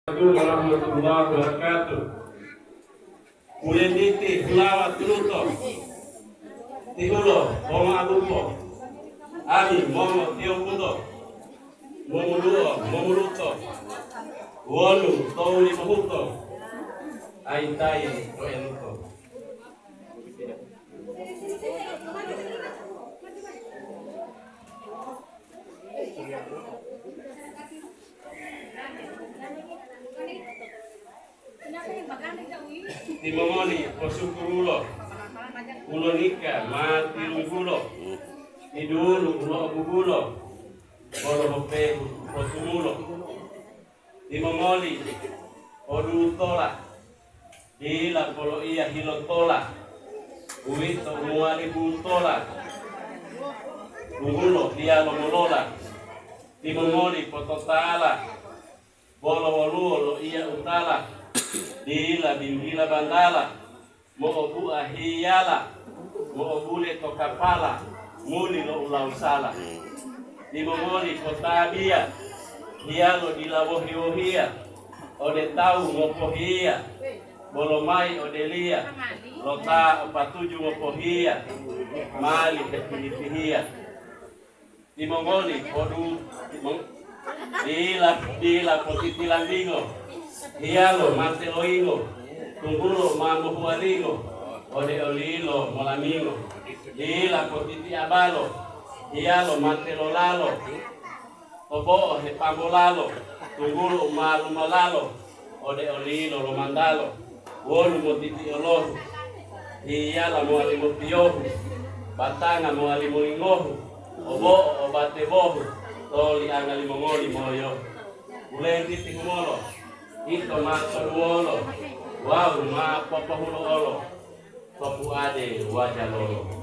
Warahmatullahi wabarakatuh. Kulenditi hulawa tuluto. Tihulo momo alupo. Ami momo tiokudo. Momo luo momo luto. Wonu touli mohuto. Aitai roeluto. Timomoni posukurulo. Ulo nika mati lungulo. Idulu ulo bugulo. Bolo hope posumulo. Timomoli odutola. Hila polo iya hilotola. Uito muali butola. Lungulo dia lomolola. Timomoli pototala. Bolo woluo lo iya utala. Dila bimbila bandala. Mo obu ahiyala. Mo obule tokapala. Muli lo ulausala. Dimomoli kotabia. Hialo dilawohiohia. Ode tau ngopohia. Bolomai odelia. Lota opatuju ngopohia. Mali kepilipihia. Dimomoli kodu. Dila potitilandingo. Hialo mateloingo. Tunggulo mamuhuaringo. Ode olilo molamingo. Dila potiti abalo. Hialo matelolalo. Obo hepamolalo. Tunggulo malu malalo. Ode olilo lomandalo. Wolu motiti olohu. Hiyala moalimu piohu. Batanga moalimu ingohu. Obo obate bohu. Toli angalimo ngoli moyo. Ulendi tingumolo. Ito masoruolo. Wow, ma papahulo olo. Papu ade wajalolo.